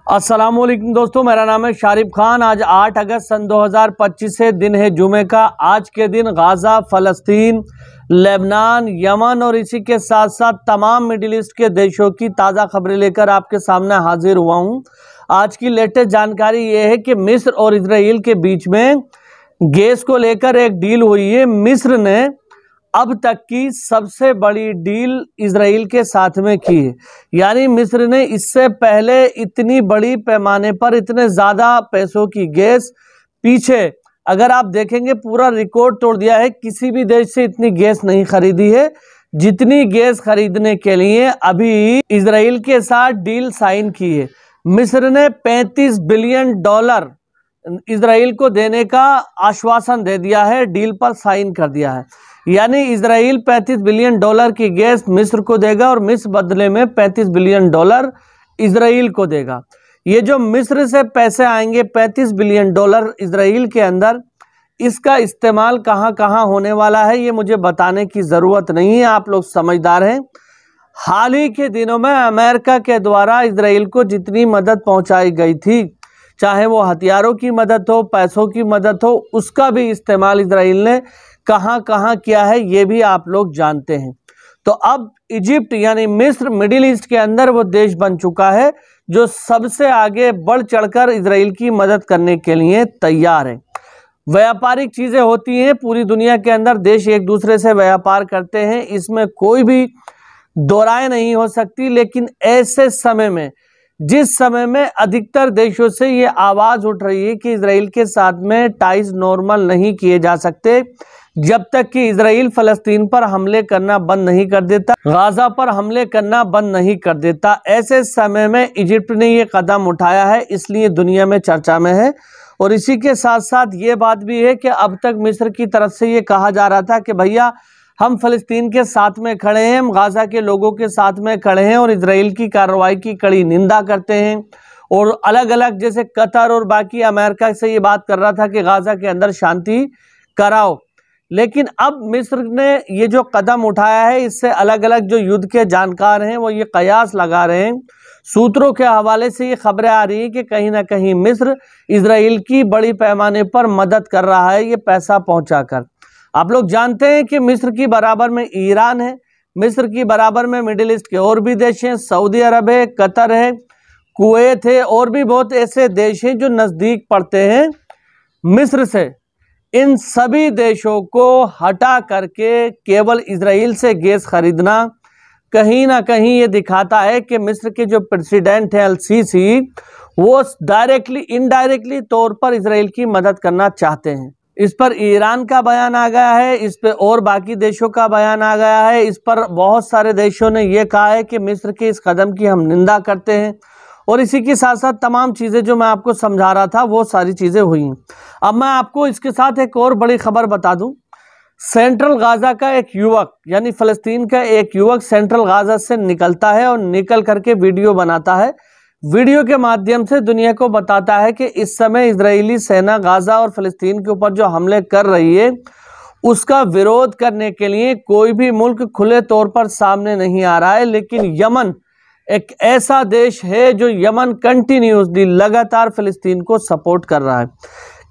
अस्सलामुअलैकुम दोस्तों, मेरा नाम है शारिफ खान। आज 8 अगस्त सन 2025 है, दिन है जुमे का। आज के दिन गाज़ा, फ़लस्तीन, लेबनान, यमन और इसी के साथ साथ तमाम मिडिल ईस्ट के देशों की ताज़ा खबरें लेकर आपके सामने हाजिर हुआ हूं। आज की लेटेस्ट जानकारी ये है कि मिस्र और इजराइल के बीच में गैस को लेकर एक डील हुई है। मिस्र ने अब तक की सबसे बड़ी डील इजराइल के साथ में की है। यानी मिस्र ने इससे पहले इतनी बड़ी पैमाने पर इतने ज़्यादा पैसों की गैस पीछे अगर आप देखेंगे पूरा रिकॉर्ड तोड़ दिया है। किसी भी देश से इतनी गैस नहीं खरीदी है जितनी गैस खरीदने के लिए अभी इजराइल के साथ डील साइन की है। मिस्र ने $35 बिलियन इजराइल को देने का आश्वासन दे दिया है, डील पर साइन कर दिया है। यानी इजराइल $35 बिलियन की गैस मिस्र को देगा और मिस्र बदले में $35 बिलियन इजराइल को देगा। ये जो मिस्र से पैसे आएंगे $35 बिलियन इजराइल के अंदर, इसका इस्तेमाल कहाँ कहाँ होने वाला है ये मुझे बताने की ज़रूरत नहीं है, आप लोग समझदार हैं। हाल ही के दिनों में अमेरिका के द्वारा इजराइल को जितनी मदद पहुंचाई गई थी, चाहे वो हथियारों की मदद हो, पैसों की मदद हो, उसका भी इस्तेमाल इजराइल ने कहाँ कहाँ किया है ये भी आप लोग जानते हैं। तो अब इजिप्ट यानी मिस्र मिडिल ईस्ट के अंदर वो देश बन चुका है जो सबसे आगे बढ़ चढ़कर इजराइल की मदद करने के लिए तैयार है। व्यापारिक चीज़ें होती हैं, पूरी दुनिया के अंदर देश एक दूसरे से व्यापार करते हैं, इसमें कोई भी दो राय नहीं हो सकती। लेकिन ऐसे समय में, जिस समय में अधिकतर देशों से ये आवाज़ उठ रही है कि इजराइल के साथ में टाइज नॉर्मल नहीं किए जा सकते जब तक कि इजराइल फ़लस्तीन पर हमले करना बंद नहीं कर देता, गाज़ा पर हमले करना बंद नहीं कर देता, ऐसे समय में इजिप्ट ने ये कदम उठाया है, इसलिए दुनिया में चर्चा में है। और इसी के साथ साथ ये बात भी है कि अब तक मिस्र की तरफ से ये कहा जा रहा था कि भैया हम फ़लस्तीन के साथ में खड़े हैं, हम गाज़ा के लोगों के साथ में खड़े हैं और इजराइल की कार्रवाई की कड़ी निंदा करते हैं। और अलग अलग जैसे कतर और बाकी अमेरिका से ये बात कर रहा था कि गाज़ा के अंदर शांति कराओ। लेकिन अब मिस्र ने ये जो कदम उठाया है, इससे अलग अलग जो युद्ध के जानकार हैं वो ये कयास लगा रहे हैं। सूत्रों के हवाले से ये खबरें आ रही हैं कि कहीं ना कहीं मिस्र इजराइल की बड़ी पैमाने पर मदद कर रहा है, ये पैसा पहुंचाकर। आप लोग जानते हैं कि मिस्र की बराबर में ईरान है, मिस्र की बराबर में मिडिल ईस्ट के और भी देश हैं, सऊदी अरब है, कतर है, कुवैत है और भी बहुत ऐसे देश हैं जो नज़दीक पड़ते हैं मिस्र से। इन सभी देशों को हटा करके केवल इजराइल से गैस खरीदना कहीं ना कहीं ये दिखाता है कि मिस्र के जो प्रेसिडेंट हैं अल-सीसी, वो डायरेक्टली इनडायरेक्टली तौर पर इजराइल की मदद करना चाहते हैं। इस पर ईरान का बयान आ गया है, इस पर और बाकी देशों का बयान आ गया है। इस पर बहुत सारे देशों ने यह कहा है कि मिस्र के इस कदम की हम निंदा करते हैं। और इसी के साथ साथ तमाम चीज़ें जो मैं आपको समझा रहा था वो सारी चीज़ें हुई। अब मैं आपको इसके साथ एक और बड़ी खबर बता दूं। सेंट्रल गाज़ा का एक युवक यानी फ़लस्तीन का एक युवक सेंट्रल गाज़ा से निकलता है और निकल करके वीडियो बनाता है। वीडियो के माध्यम से दुनिया को बताता है कि इस समय इजरायली सेना गाज़ा और फ़लस्तीन के ऊपर जो हमले कर रही है उसका विरोध करने के लिए कोई भी मुल्क खुले तौर पर सामने नहीं आ रहा है। लेकिन यमन एक ऐसा देश है जो यमन कंटिन्यूसली लगातार फ़लस्तीन को सपोर्ट कर रहा है।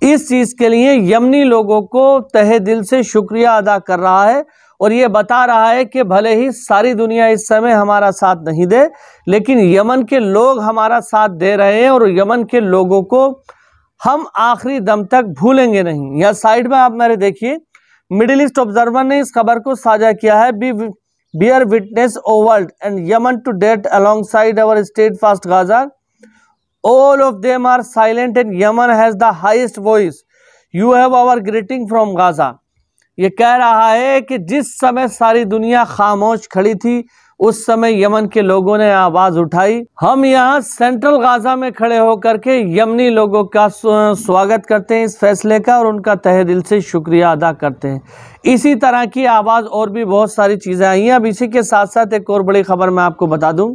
इस चीज़ के लिए यमनी लोगों को तहे दिल से शुक्रिया अदा कर रहा है और ये बता रहा है कि भले ही सारी दुनिया इस समय हमारा साथ नहीं दे, लेकिन यमन के लोग हमारा साथ दे रहे हैं और यमन के लोगों को हम आखिरी दम तक भूलेंगे नहीं। यह साइड में आप मेरे देखिए, मिडिल ईस्ट ऑब्जर्वर ने इस खबर को साझा किया है। Bear witness O world and Yemen to date alongside our steadfast Gaza. All of them are silent and Yemen has the highest voice. You have our greeting from Gaza. ये कह रहा है कि जिस समय सारी दुनिया खामोश खड़ी थी उस समय यमन के लोगों ने आवाज़ उठाई। हम यहाँ सेंट्रल गाज़ा में खड़े होकर के यमनी लोगों का स्वागत करते हैं इस फैसले का और उनका तहे दिल से शुक्रिया अदा करते हैं। इसी तरह की आवाज़ और भी बहुत सारी चीज़ें आई हैं। अब इसी के साथ साथ एक और बड़ी खबर मैं आपको बता दूं।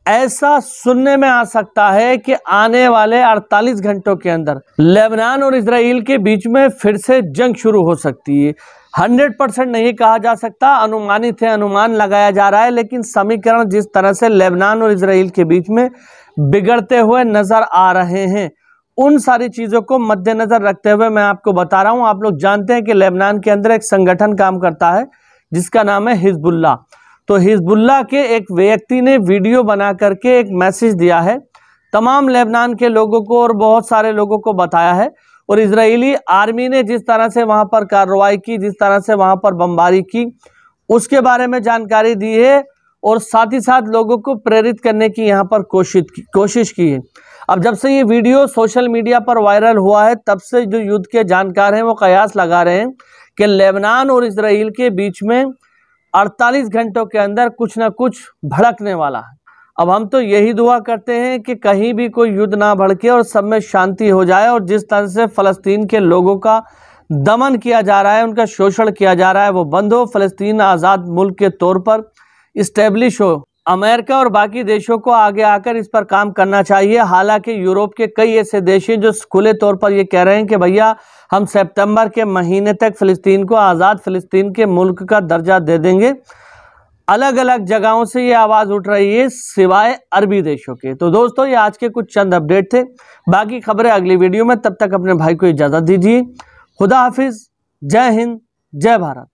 ऐसा सुनने में आ सकता है कि आने वाले 48 घंटों के अंदर लेबनान और इजराइल के बीच में फिर से जंग शुरू हो सकती है। 100% नहीं कहा जा सकता, अनुमानित है, अनुमान लगाया जा रहा है। लेकिन समीकरण जिस तरह से लेबनान और इजराइल के बीच में बिगड़ते हुए नजर आ रहे हैं। उन सारी चीज़ों को मद्देनजर रखते हुए मैं आपको बता रहा हूं। आप लोग जानते हैं कि लेबनान के अंदर एक संगठन काम करता है जिसका नाम है हिजबुल्लाह। तो हिजबुल्लाह के एक व्यक्ति ने वीडियो बना करके एक मैसेज दिया है, तमाम लेबनान के लोगों को और बहुत सारे लोगों को बताया है। और इजरायली आर्मी ने जिस तरह से वहां पर कार्रवाई की, जिस तरह से वहां पर बमबारी की, उसके बारे में जानकारी दी है और साथ ही साथ लोगों को प्रेरित करने की यहाँ पर कोशिश की है। अब जब से ये वीडियो सोशल मीडिया पर वायरल हुआ है, तब से जो युद्ध के जानकार हैं वो कयास लगा रहे हैं कि लेबनान और इजराइल के बीच में 48 घंटों के अंदर कुछ ना कुछ भड़कने वाला है। अब हम तो यही दुआ करते हैं कि कहीं भी कोई युद्ध ना भड़के और सब में शांति हो जाए, और जिस तरह से फ़लस्तीन के लोगों का दमन किया जा रहा है, उनका शोषण किया जा रहा है, वो बंद हो, फ़लस्तीन आज़ाद मुल्क के तौर पर इस्टेब्लिश हो। अमेरिका और बाकी देशों को आगे आकर इस पर काम करना चाहिए। हालांकि यूरोप के कई ऐसे देश हैं जो खुले तौर पर ये कह रहे हैं कि भैया हम सितंबर के महीने तक फ़लस्तीन को आज़ाद फ़लस्तीन के मुल्क का दर्जा दे देंगे। अलग अलग जगहों से ये आवाज़ उठ रही है सिवाय अरबी देशों के। तो दोस्तों, ये आज के कुछ चंद अपडेट थे। बाकी खबरें अगली वीडियो में। तब तक अपने भाई को इजाज़त दीजिए। खुदा हाफिज़। जय हिंद, जय भारत।